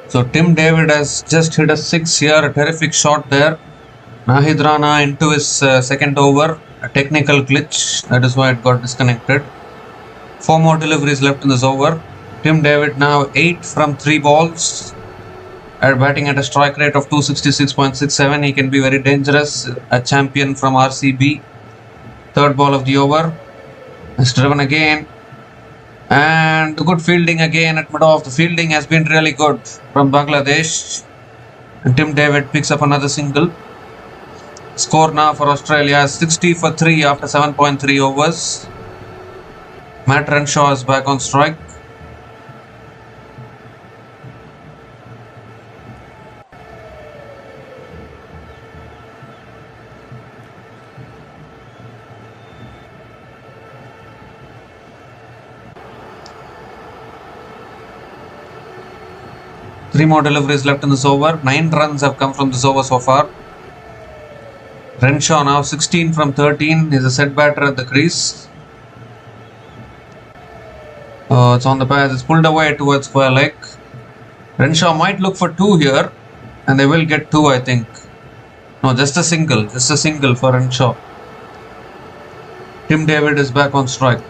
So Tim David has just hit a 6 here, a terrific shot there. Nahid Rana into his second over, a technical glitch, that is why it got disconnected. 4 more deliveries left in this over. Tim David now 8 from 3 balls. Batting at a strike rate of 266.67, he can be very dangerous. A champion from RCB. Third ball of the over. It's driven again. And good fielding again at mid-off. The fielding has been really good from Bangladesh. And Tim David picks up another single. Score now for Australia 60 for 3 after 7.3 overs. Matt Renshaw is back on strike. Three more deliveries left in this over. 9 runs have come from this over so far. Renshaw now 16 from 13. He's a set batter at the crease. It's on the pass. It's pulled away towards square leg. Renshaw might look for 2 here. And they will get 2, I think. No, just a single. Just a single for Renshaw. Tim David is back on strike.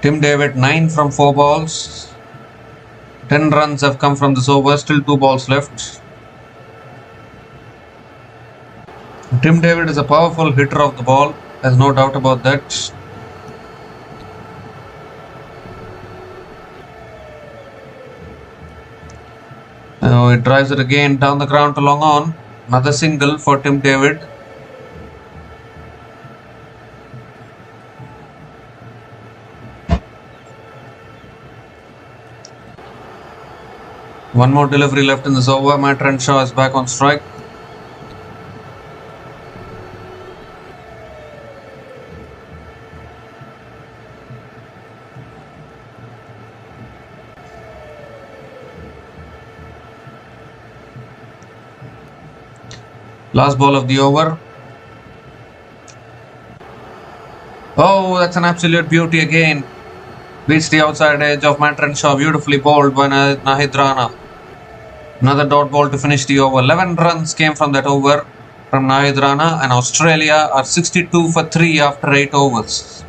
Tim David 9 from 4 balls. 10 runs have come from this over. Still 2 balls left. Tim David is a powerful hitter of the ball. There's no doubt about that. It drives it again down the ground to long on. Another single for Tim David. One more delivery left in this over. Matt Renshaw is back on strike. Last ball of the over. Oh, that's an absolute beauty again. Beats the outside edge of Matt Renshaw. Beautifully bowled by Nahid Rana. Another dot ball to finish the over. 11 runs came from that over from Nahid Rana, and Australia are 62 for 3 after 8 overs.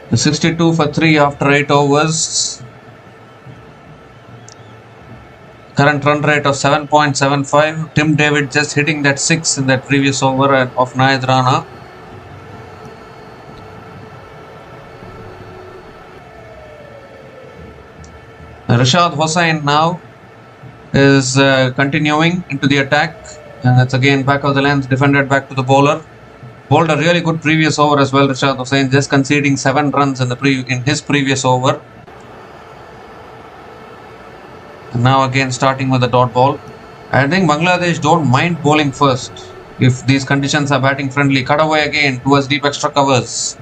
The 62 for 3 after 8 overs. Current run rate of 7.75. Tim David just hitting that 6 in that previous over of Nahid Rana. Rashad Hossain now is continuing into the attack, and that's again back of the length, defended back to the bowler. Bowled a really good previous over as well, Rashad Hossain, just conceding 7 runs in his previous over. And now again starting with a dot ball. I think Bangladesh don't mind bowling first if these conditions are batting friendly. Cut away again towards deep extra covers,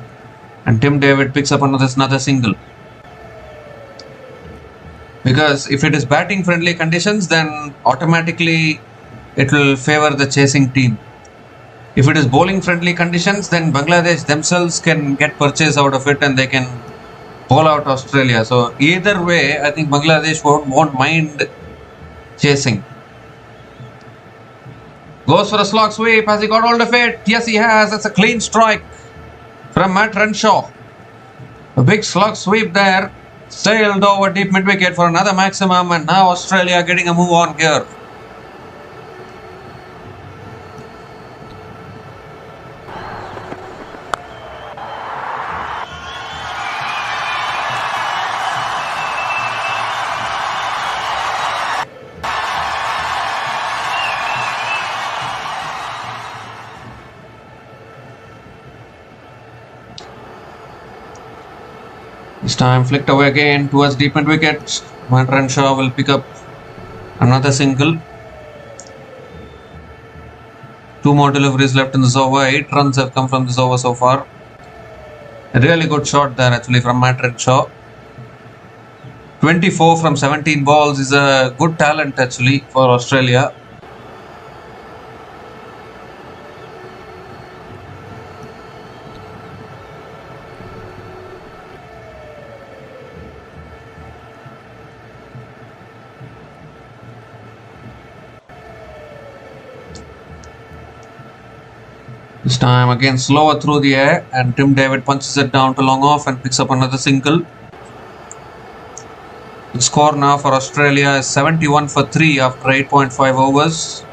and Tim David picks up another single. Because if it is batting friendly conditions, then automatically it will favor the chasing team. If it is bowling friendly conditions, then Bangladesh themselves can get purchase out of it and they can bowl out Australia. So either way, I think Bangladesh won't mind chasing. Goes for a slog sweep. Has he got hold of it? Yes, he has. That's a clean strike from Matt Renshaw. A big slog sweep there. Sailed over deep mid wicket for another maximum, and now Australia getting a move on here. This time flicked away again towards deep mid wicket. Matt Renshaw will pick up another single. 2 more deliveries left in this over. 8 runs have come from this over so far. A really good shot there actually from Matt Renshaw. 24 from 17 balls is a good talent actually for Australia. This time again slower through the air, and Tim David punches it down to long off and picks up another single. The score now for Australia is 71 for 3 after 8.5 overs.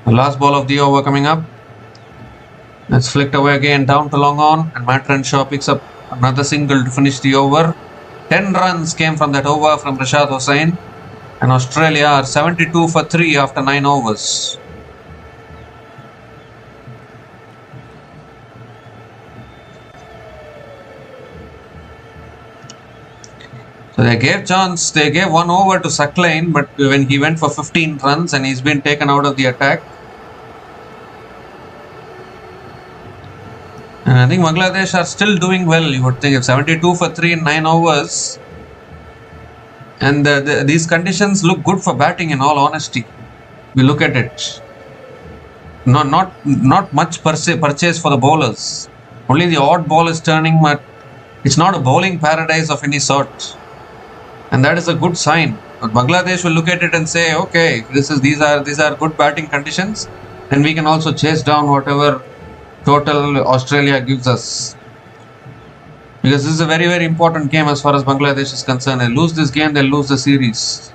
The last ball of the over coming up. It's flicked away again down to long on, and Matt Renshaw picks up another single to finish the over. 10 runs came from that over from Rashad Hossain, and Australia are 72 for 3 after 9 overs. So they gave 1 over to Suckline, but when he went for 15 runs and he's been taken out of the attack. And I think Bangladesh are still doing well. You would think if 72 for 3 in 9 overs. And these conditions look good for batting in all honesty. We look at it. Not much purchase for the bowlers. Only the odd ball is turning, but it's not a bowling paradise of any sort. And that is a good sign. But Bangladesh will look at it and say, okay, these are good batting conditions, and we can also chase down whatever total Australia gives us. Because this is a very, very important game as far as Bangladesh is concerned. They lose this game, they'll lose the series.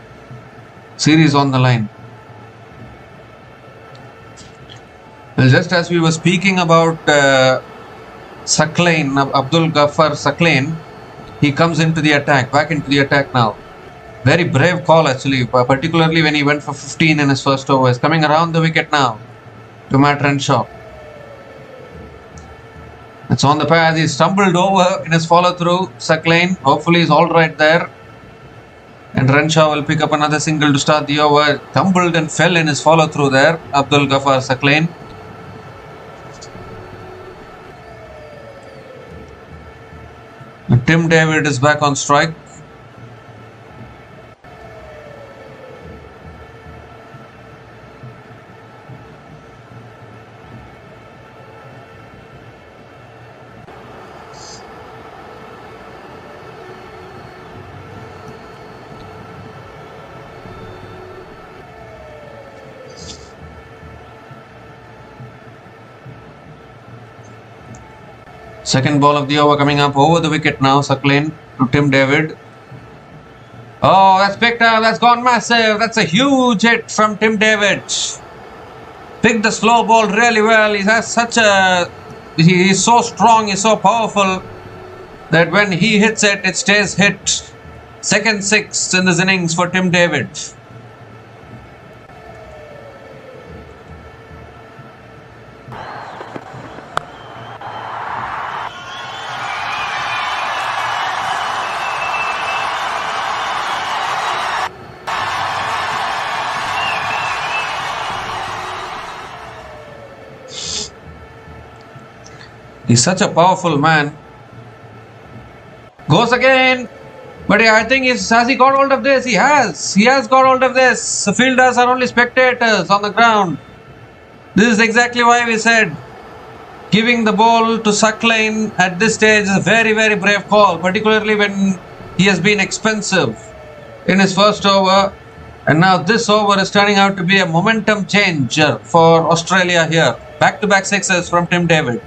Series on the line. Well, just as we were speaking about Suckline, Abdul Ghaffar Suckline, he comes into the attack, back into the attack now. Very brave call actually, particularly when he went for 15 in his first over. He's coming around the wicket now to Matt Renshaw. It's on the path. He stumbled over in his follow through. Suckline hopefully is alright there. And Renshaw will pick up another single to start the over. Tumbled and fell in his follow through there, Abdul Ghaffar Suckline. Tim David is back on strike. Second ball of the over coming up over the wicket now. Suckline to Tim David. Oh, that's picked up. That's gone massive. That's a huge hit from Tim David. Picked the slow ball really well. He has he is so strong, he's so powerful that when he hits it, it stays hit. Second six in this innings for Tim David. He's such a powerful man. Goes again. But I think has he got hold of this? He has. He has got hold of this. The fielders are only spectators on the ground. This is exactly why we said giving the ball to Suckline at this stage is a very, very brave call, particularly when he has been expensive in his first over. And now this over is turning out to be a momentum changer for Australia here. Back-to-back sixes from Tim David.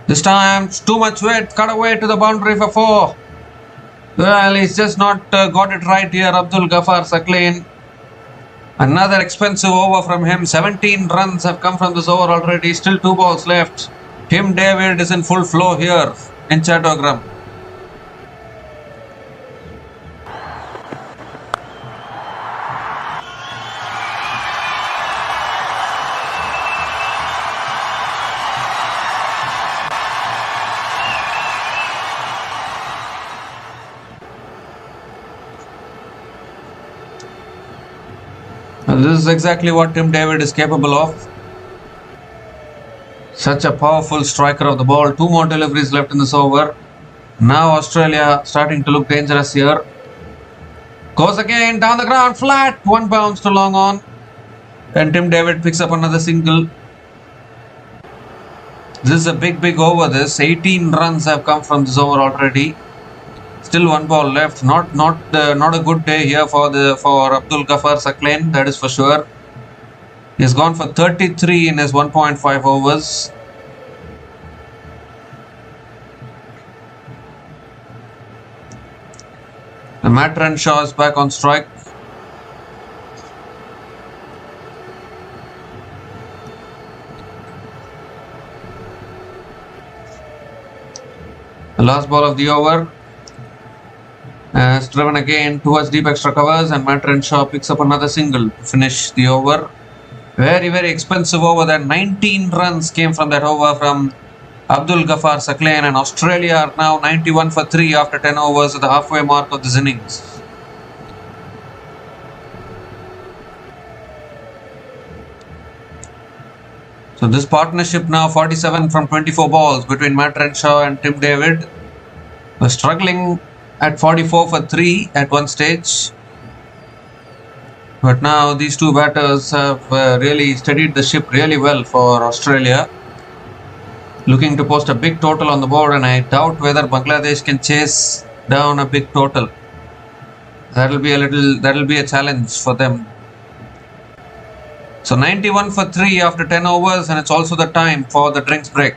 This time, too much weight, cut away to the boundary for 4. Well, he's just not got it right here. Abdul Ghaffar Sakleen. Another expensive over from him. 17 runs have come from this over already. Still 2 balls left. Tim David is in full flow here in Chattogram. This is exactly what Tim David is capable of. Such a powerful striker of the ball. 2 more deliveries left in this over. Now Australia starting to look dangerous here. Goes again down the ground flat. 1 bounce to long on. And Tim David picks up another single. This is a big over this. 18 runs have come from this over already. Still 1 ball left. Not a good day here for Abdul Ghaffar Sakleen, that is for sure. He's gone for 33 in his 1.5 overs. The Matt Renshaw is back on strike. The last ball of the over has driven again towards deep extra covers, and Matt Renshaw picks up another single to finish the over. Very expensive over. That 19 runs came from that over from Abdul Ghaffar Sakleen, and Australia are now 91 for 3 after 10 overs at the halfway mark of this innings. So this partnership now 47 from 24 balls between Matt Renshaw and Tim David. Was struggling at 44 for 3 at one stage. But now these two batters have really steadied the ship really well for Australia. Looking to post a big total on the board, and I doubt whether Bangladesh can chase down a big total. That'll be a challenge for them. So 91 for 3 after 10 overs, and it's also the time for the drinks break.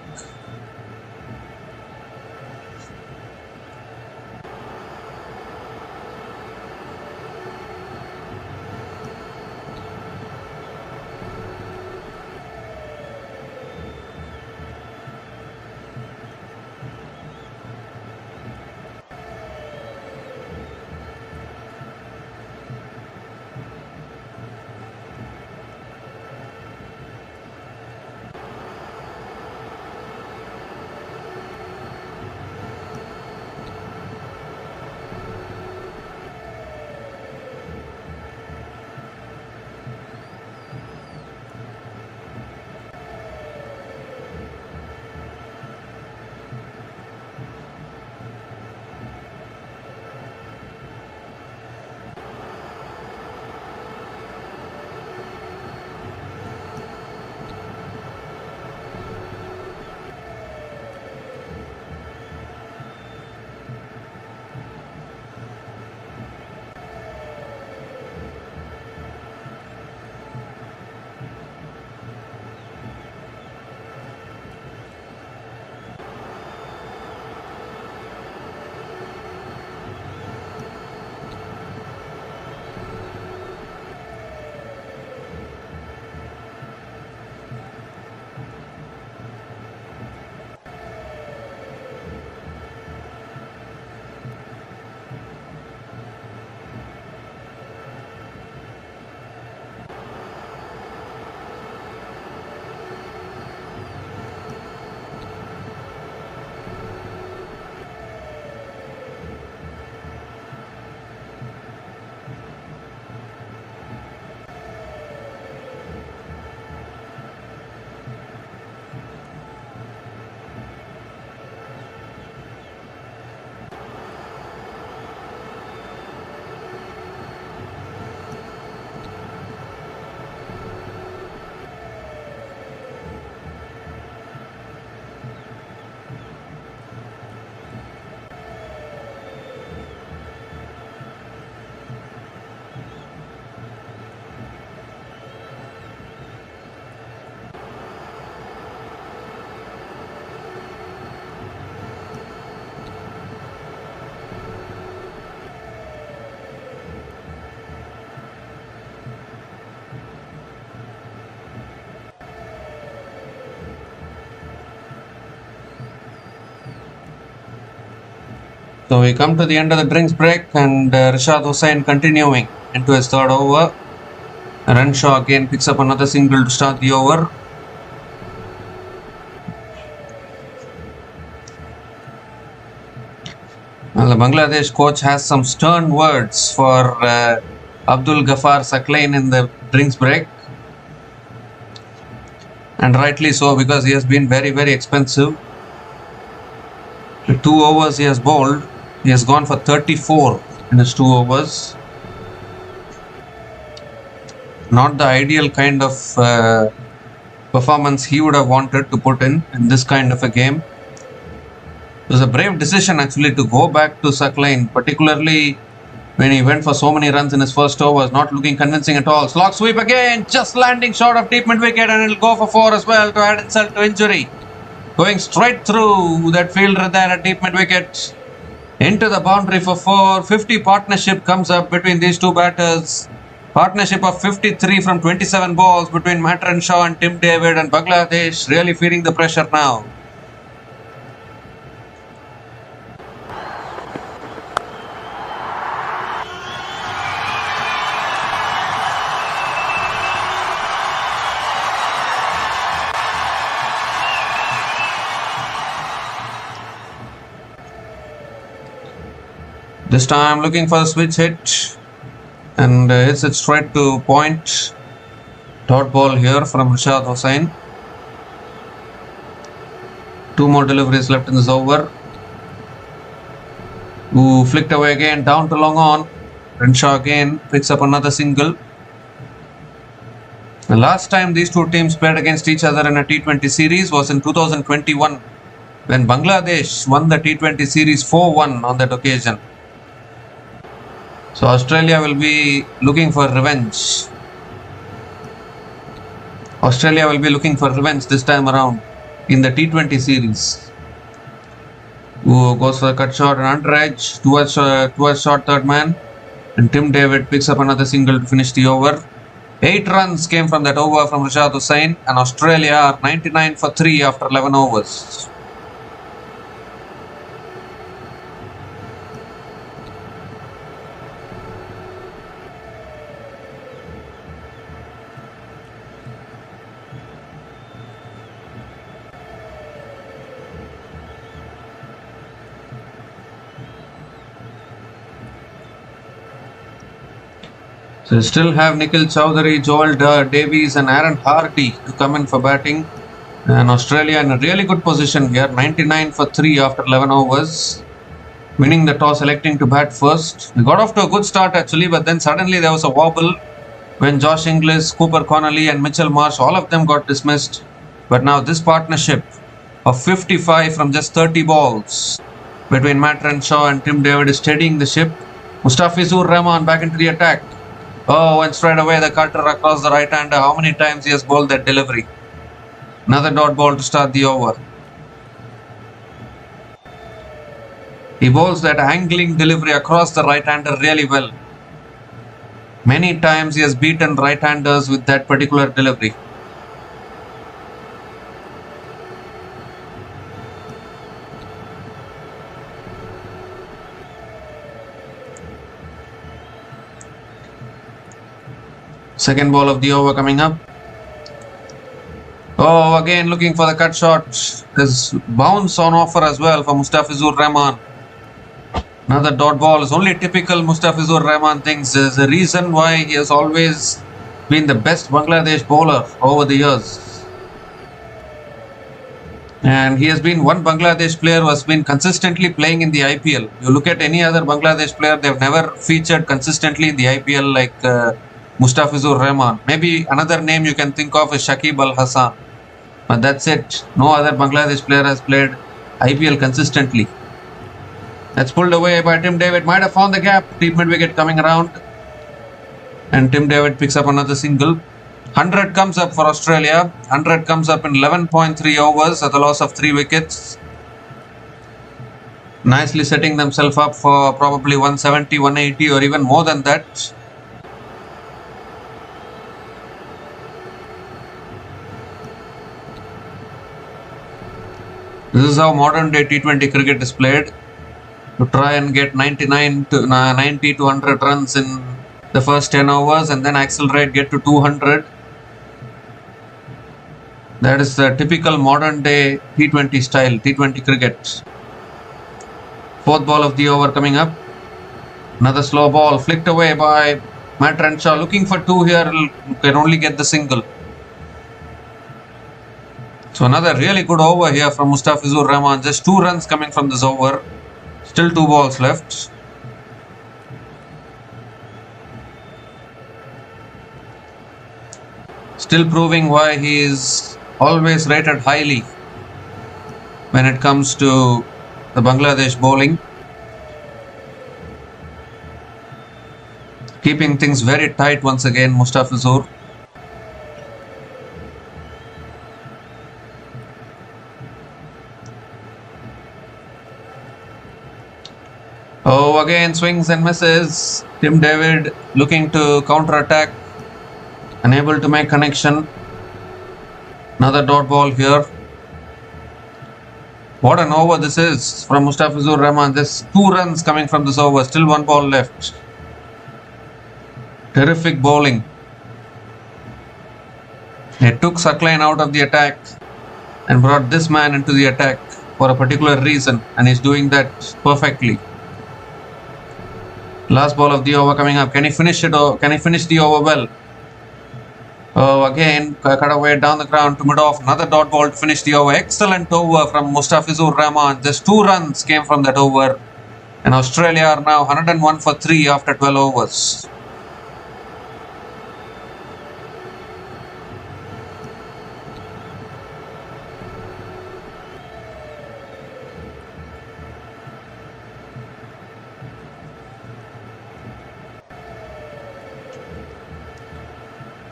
So we come to the end of the drinks break, and Rishad Hussain continuing into his third over. Renshaw again picks up another single to start the over. Well, the Bangladesh coach has some stern words for Abdul Ghaffar Saklain in the drinks break. And rightly so, because he has been very, very expensive. The 2 overs he has bowled, he has gone for 34 in his 2 overs. Not the ideal kind of performance he would have wanted to put in this kind of a game. It was a brave decision actually to go back to Saklain, particularly when he went for so many runs in his first overs, not looking convincing at all. Slog sweep again, just landing short of deep mid wicket, and it'll go for 4 as well to add insult to injury. Going straight through that fielder there at deep mid wicket. Into the boundary for 4. 50 partnership comes up between these two batters. Partnership of 53 from 27 balls between Matt Renshaw and Tim David, and Bangladesh really feeling the pressure now. This time looking for the switch hit, and hits it straight to point. Dot ball here from Rishad Hussain. 2 more deliveries left in this over. Ooh, flicked away again, down to long on. Renshaw again picks up another single. The last time these two teams played against each other in a T20 series was in 2021, when Bangladesh won the T20 series 4-1 on that occasion. So Australia will be looking for revenge. Australia will be looking for revenge this time around in the T20 series. Who goes for a cut shot and under edge towards short third man, and Tim David picks up another single to finish the over. 8 runs came from that over from Rishad Hussain, and Australia are 99 for 3 after 11 overs. So you still have Nikhil Chowdhury, Joel Davies and Aaron Hardy to come in for batting. And Australia in a really good position here, 99 for 3 after 11 overs. Winning the toss, electing to bat first. They got off to a good start actually, but then suddenly there was a wobble when Josh Inglis, Cooper Connolly and Mitchell Marsh, all of them got dismissed. But now this partnership of 55 from just 30 balls between Matt Renshaw and Tim David is steadying the ship. Mustafizur Rahman back into the attack. Oh, and straight away the cutter across the right hander. How many times he has bowled that delivery? Another dot ball to start the over. He bowls that angling delivery across the right hander really well. Many times he has beaten right handers with that particular delivery. Second ball of the over coming up. Oh, again looking for the cut shot. There's bounce on offer as well for Mustafizur Rahman. Another dot ball is only typical Mustafizur Rahman things. There's a reason why he has always been the best Bangladesh bowler over the years. And he has been one Bangladesh player who has been consistently playing in the IPL. You look at any other Bangladesh player, they've never featured consistently in the IPL like Mustafizur Rahman. Maybe another name you can think of is Shakib Al Hassan. But that's it. No other Bangladesh player has played IPL consistently. That's pulled away by Tim David. Might have found the gap. Deep mid wicket coming around. And Tim David picks up another single. 100 comes up for Australia. 100 comes up in 11.3 overs at the loss of 3 wickets. Nicely setting themselves up for probably 170, 180 or even more than that. This is how modern day T20 cricket is played. to try and get 90 to 100 runs in the first 10 overs and then accelerate, get to 200. That is the typical modern day T20 style, T20 cricket. Fourth ball of the over coming up. Another slow ball flicked away by Matt Renshaw. Looking for two here, can only get the single. So another really good over here from Mustafizur Rahman. Just 2 runs coming from this over. Still 2 balls left. Still proving why he is always rated highly when it comes to the Bangladesh bowling. Keeping things very tight once again, Mustafizur. Oh, again swings and misses. Tim David looking to counter-attack. Unable to make connection. Another dot ball here. What an over this is from Mustafizur Rahman. Just 2 runs coming from this over. Still 1 ball left. Terrific bowling. He took Sakline out of the attack and brought this man into the attack for a particular reason, and he's doing that perfectly. Last ball of the over coming up. Can he finish it? Or can he finish the over well? Oh, again cut away down the ground to mid-off. Another dot ball to finish the over. Excellent over from Mustafizur Rahman. Just 2 runs came from that over, and Australia are now 101 for 3 after 12 overs.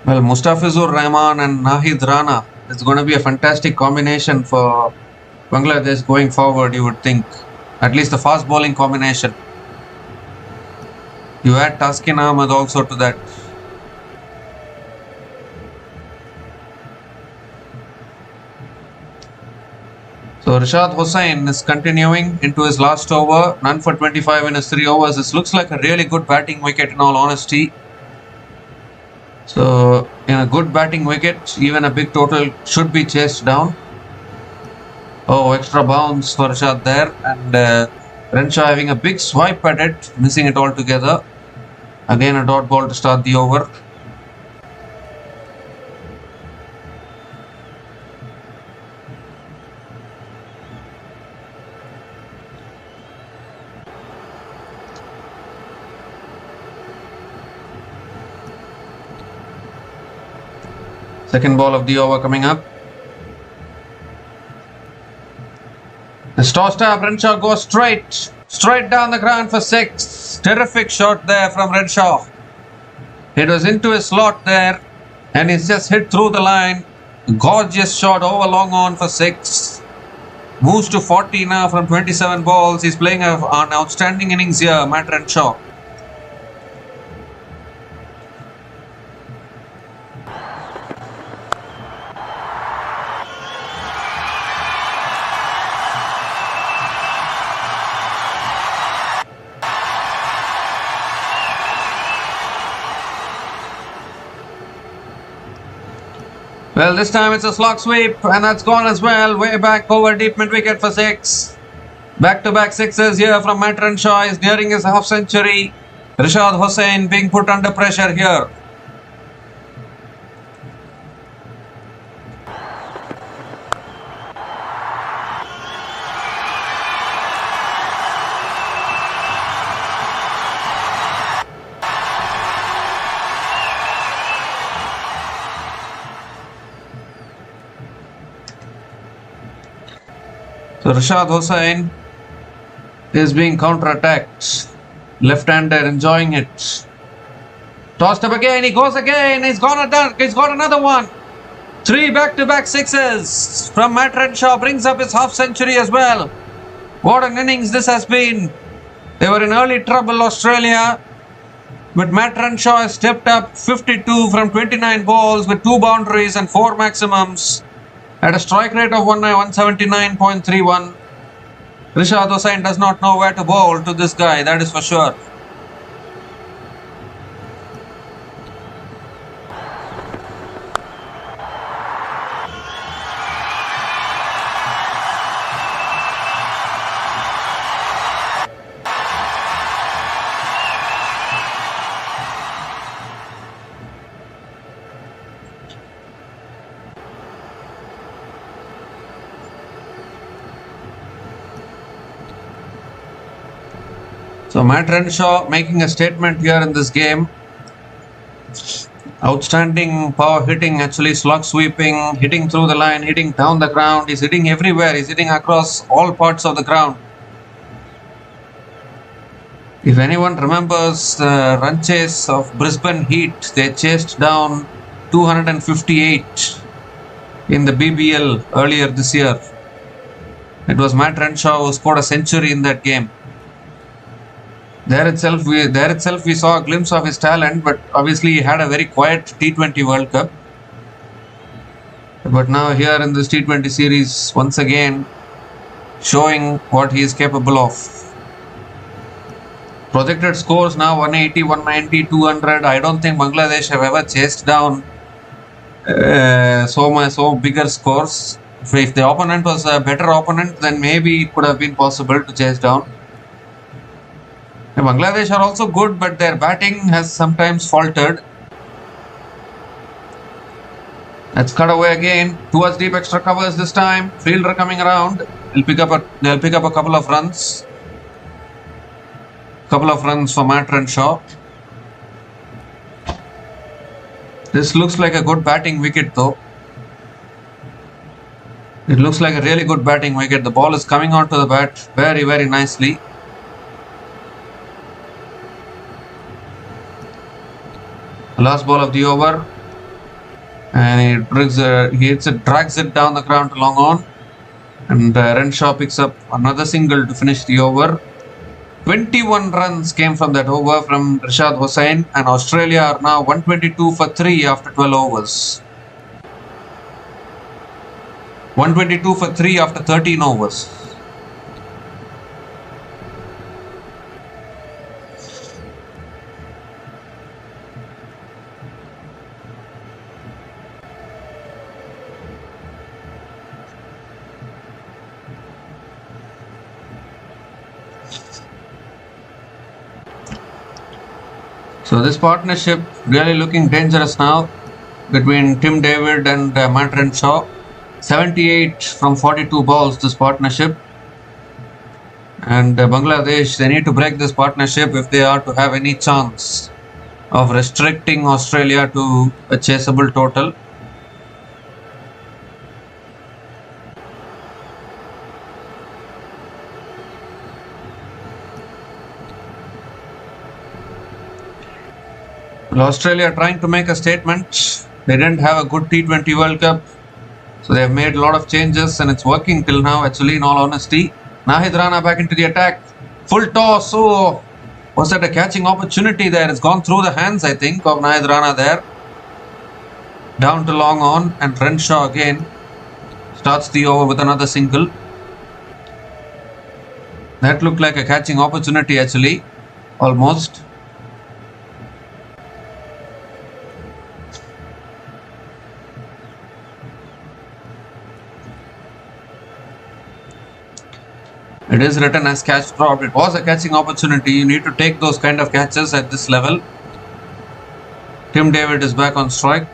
Well, Mustafizur Rahman and Nahid Rana, it's going to be a fantastic combination for Bangladesh going forward, you would think. At least the fast bowling combination. You add Taskin Ahmed also to that. So Rashad Hossain is continuing into his last over. None for 25 in his 3 overs. This looks like a really good batting wicket in all honesty. So, in a good batting wicket, even a big total should be chased down. Oh, extra bounce for Rashad there, and Renshaw having a big swipe at it, missing it altogether. Again, a dot ball to start the over. Second ball of the over coming up. It's tossed up. Renshaw goes straight down the ground for 6. Terrific shot there from Renshaw. It was into his slot there, and he's just hit through the line. Gorgeous shot over long on for 6. Moves to 40 now from 27 balls. He's playing an outstanding innings here, Matt Renshaw. Well, this time it's a slog sweep, and that's gone as well. Way back over deep mid wicket for 6. Back-to-back 6s here from Matt Renshaw. Is nearing his half century. Rashad Hossain being put under pressure here. So Rashad Hossain is being counter-attacked. Left-hander enjoying it. Tossed up again. He goes again. He's got another one. 3 back-to-back 6s from Matt Renshaw. Brings up his half century as well. What an innings this has been. They were in early trouble, Australia. But Matt Renshaw has stepped up 52 from 29 balls with 2 boundaries and 4 maximums. At a strike rate of 179.31. Rishad Hossain does not know where to bowl to this guy, that is for sure. So Matt Renshaw making a statement here in this game. Outstanding power hitting, actually slog sweeping, hitting through the line, hitting down the ground. He's hitting everywhere. He's hitting across all parts of the ground. If anyone remembers the run chase of Brisbane Heat, they chased down 258 in the BBL earlier this year. It was Matt Renshaw who scored a century in that game. There itself we saw a glimpse of his talent, but obviously he had a very quiet T20 World Cup. But now here in this T20 series, once again, showing what he is capable of. Projected scores now 180, 190, 200. I don't think Bangladesh have ever chased down so bigger scores. If the opponent was a better opponent, then maybe it could have been possible to chase down. Bangladesh are also good, but their batting has sometimes faltered. Let's cut away again towards deep extra covers this time. Fielder coming around. They'll pick up a couple of runs. Couple of runs for Matt Renshaw. This looks like a good batting wicket though. It looks like a really good batting wicket. The ball is coming onto the bat very, very nicely. Last ball of the over, and he drags it down the ground to long on, and Renshaw picks up another single to finish the over. 21 runs came from that over from Rishad Hossain, and Australia are now 122 for 3 after 12 overs. 122 for 3 after 13 overs. So this partnership really looking dangerous now between Tim David and Matt Renshaw. 78 from 42 balls this partnership, and Bangladesh, they need to break this partnership if they are to have any chance of restricting Australia to a chaseable total. Australia trying to make a statement. They didn't have a good T20 World Cup, so they have made a lot of changes, and it's working till now actually, in all honesty. Nahid Rana back into the attack. Full toss. Oh, was that a catching opportunity there? It's gone through the hands, I think, of Nahid Rana there. Down to long on, and Renshaw again starts the over with another single. That looked like a catching opportunity actually, almost. It is written as catch dropped. It was a catching opportunity. You need to take those kind of catches at this level. Tim David is back on strike.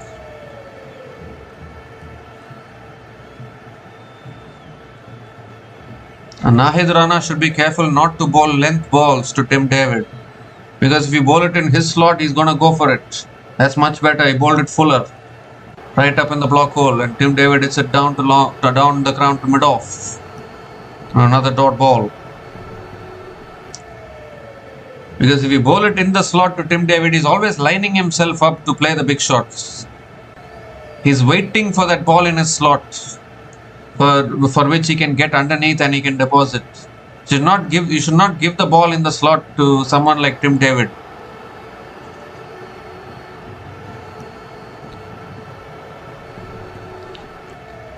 And Nahid Rana should be careful not to bowl length balls to Tim David, because if you bowl it in his slot, he's going to go for it. That's much better. He bowled it fuller, right up in the block hole, and Tim David hits it down down the ground to mid off. Another dot ball. Because if you bowl it in the slot to Tim David, he's always lining himself up to play the big shots. He's waiting for that ball in his slot, for which he can get underneath and he can deposit. You should not give the ball in the slot to someone like Tim David.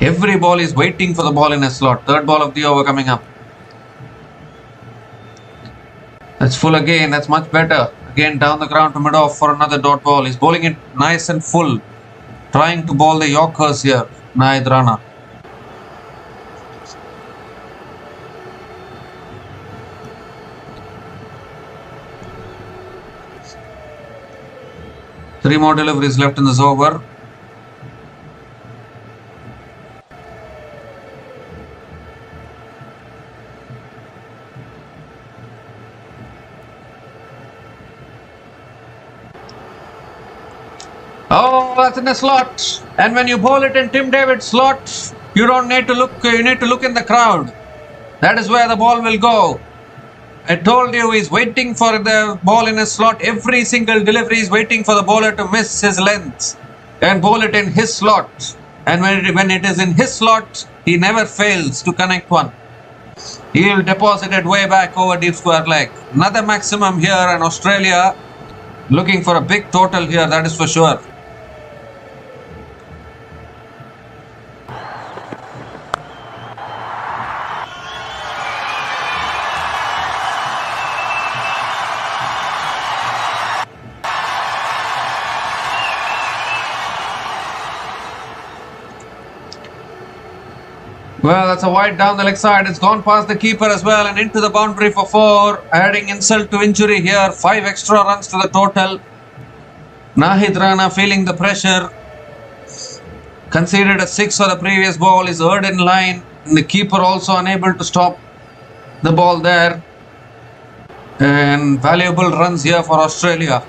Every ball is waiting for the ball in a slot. Third ball of the over coming up. That's full again. That's much better. Again down the ground to mid-off for another dot ball. He's bowling it nice and full. Trying to bowl the Yorkers here. Nahid Rana. Three more deliveries left in this over. Oh, that's in the slot. And when you bowl it in Tim David's slot, you don't need to look. You need to look in the crowd. That is where the ball will go. I told you he's waiting for the ball in his slot. Every single delivery is waiting for the bowler to miss his length and bowl it in his slot. And when it is in his slot, he never fails to connect one. He will deposit it way back over deep square leg. Another maximum here in Australia. Looking for a big total here, that is for sure. Well, that's a wide down the leg side. It's gone past the keeper as well and into the boundary for 4. Adding insult to injury here. 5 extra runs to the total. Nahid Rana feeling the pressure. Conceded a 6 for the previous ball. Is erred in line. And the keeper also unable to stop the ball there. And valuable runs here for Australia.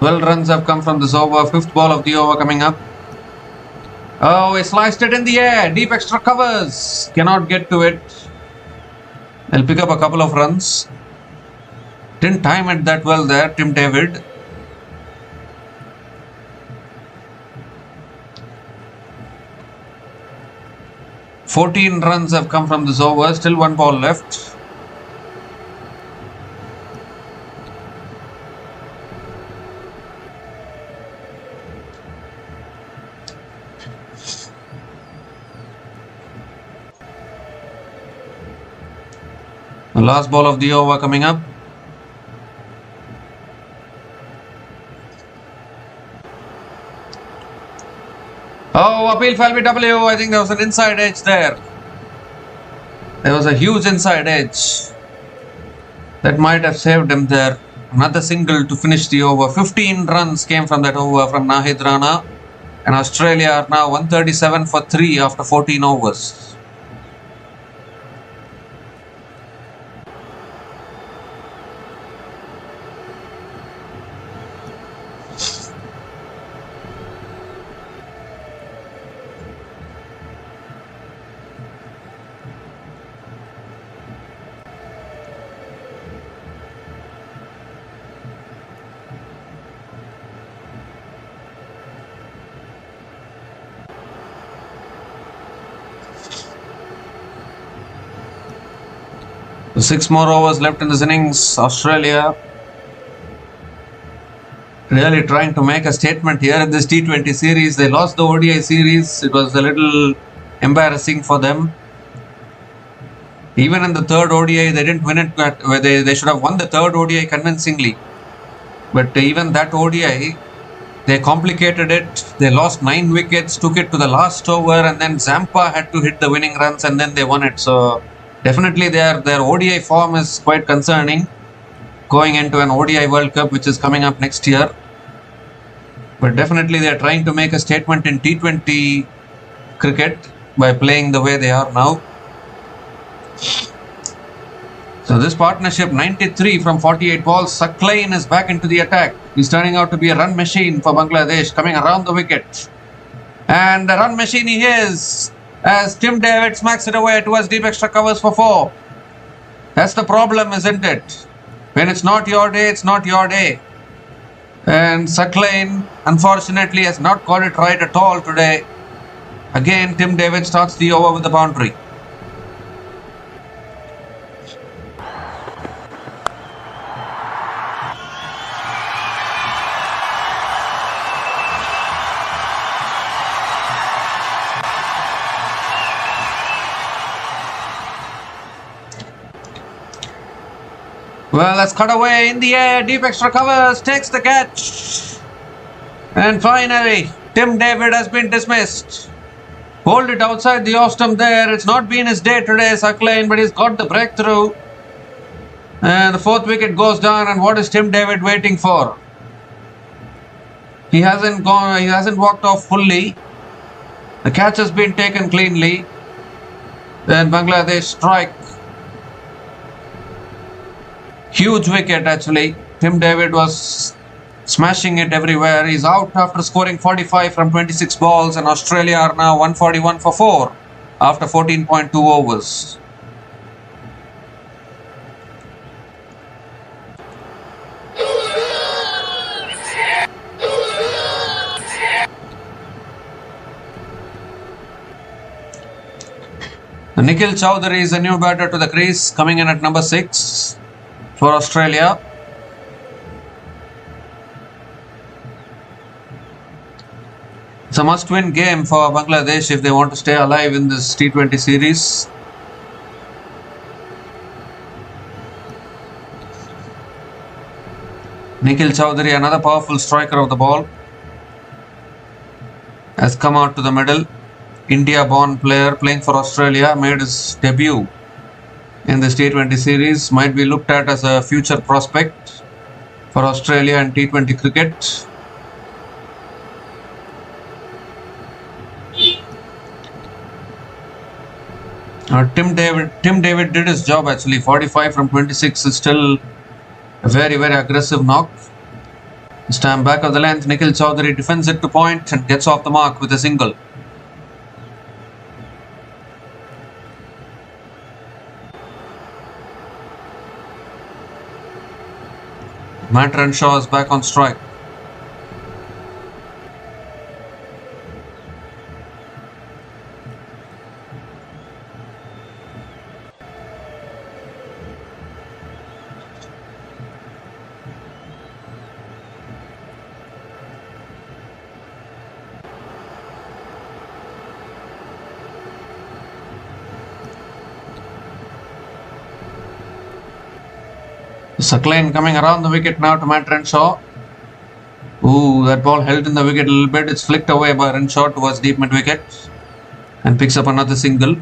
Well, runs have come from this over. 5th ball of the over coming up. Oh, he sliced it in the air. Deep extra covers. Cannot get to it. They'll pick up a couple of runs. Didn't time it that well there, Tim David. "14 runs have come from this over. Still 1 ball left. The last ball of the over coming up. Oh, appeal for LBW. I think there was an inside edge there. There was a huge inside edge. That might have saved him there. Another single to finish the over. 15 runs came from that over from Nahid Rana. And Australia are now 137 for 3 after 14 overs. So 6 more overs left in this innings. Australia really trying to make a statement here in this T20 series. They lost the ODI series. It was a little embarrassing for them. Even in the 3rd ODI, they didn't win it. They should have won the 3rd ODI convincingly. But even that ODI, they complicated it. They lost 9 wickets, took it to the last over, and then Zampa had to hit the winning runs, and then they won it. So definitely their ODI form is quite concerning going into an ODI World Cup which is coming up next year. But definitely they are trying to make a statement in T20 cricket by playing the way they are now. So this partnership, 93 from 48 balls. Saklain is back into the attack. He's turning out to be a run machine for Bangladesh, coming around the wicket. And the run machine he is, as Tim David smacks it away towards deep extra covers for 4. That's the problem, isn't it? When it's not your day, it's not your day. And Saklain, unfortunately, has not got it right at all today. Again, Tim David starts the over with the boundary. Well, let's cut away in the air. Deep extra covers, takes the catch. And finally, Tim David has been dismissed. Hold it outside the off stump there. It's not been his day today, Suckline, but he's got the breakthrough. And the fourth wicket goes down. And what is Tim David waiting for? He hasn't walked off fully. The catch has been taken cleanly. Then Bangladesh strike. Huge wicket actually. Tim David was smashing it everywhere. He's out after scoring 45 from 26 balls, and Australia are now 141 for 4 after 14.2 overs. Nikhil Chowdhury is a new batter to the crease, coming in at number 6 for Australia. It's a must-win game for Bangladesh if they want to stay alive in this T20 series. Nikhil Chowdhury, another powerful striker of the ball, has come out to the middle. India-born player playing for Australia, made his debut in this T20 series, might be looked at as a future prospect for Australia and T20 cricket. Tim David did his job actually. 45 from 26 is still a very, very aggressive knock. This time back of the length, Nikhil Chowdhury defends it to point and gets off the mark with a single. Matt Renshaw is back on strike. Suckline coming around the wicket now to Matt Renshaw. Ooh, that ball held in the wicket a little bit. It's flicked away by Renshaw towards deep mid wicket and picks up another single.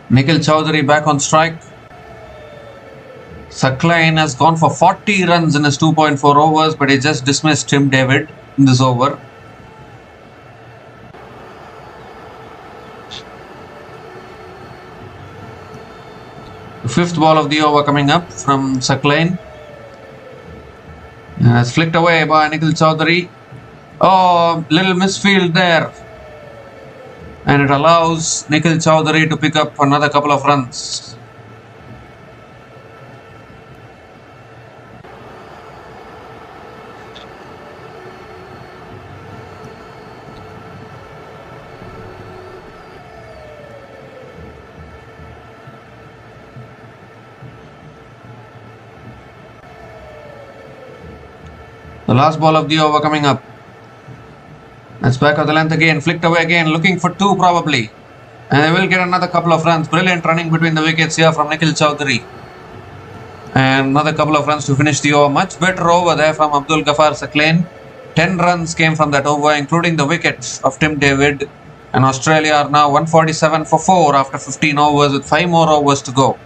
Nikhil Chowdhury back on strike. Suckline has gone for 40 runs in his 2.4 overs, but he just dismissed Tim David in this over. The fifth ball of the over coming up from Suckline. It's flicked away by Nikhil Chowdhury. Oh, little misfield there. And it allows Nikhil Chowdhury to pick up another couple of runs. The last ball of the over coming up. That's back of the length again, flicked away again, looking for 2 probably. And they will get another couple of runs. Brilliant running between the wickets here from Nikhil Chowdhury. And another couple of runs to finish the over. Much better over there from Abdul Ghaffar Suckline. 10 runs came from that over, including the wicket of Tim David. And Australia are now 147 for 4 after 15 overs with 5 more overs to go.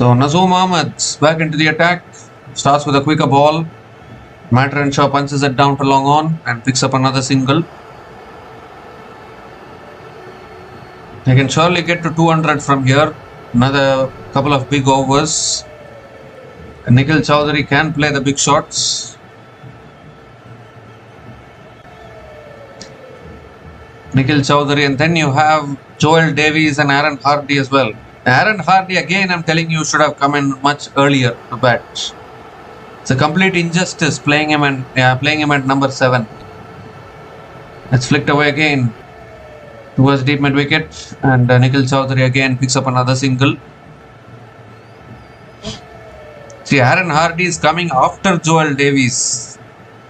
So Nazoom Ahmed back into the attack. Starts with a quicker ball. Matt Renshaw punches it down to long on and picks up another single. They can surely get to 200 from here. Another couple of big overs. Nikhil Chowdhury can play the big shots. Nikhil Chowdhury, and then you have Joel Davies and Aaron Hardy as well. Aaron Hardy, again, I'm telling you, should have come in much earlier to bat. It's a complete injustice playing him at number 7. It's flicked away again towards deep mid wicket, and Nikhil Chowdhury again picks up another single. See, Aaron Hardy is coming after Joel Davies.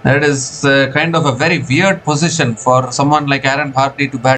That is kind of a very weird position for someone like Aaron Hardy to bat.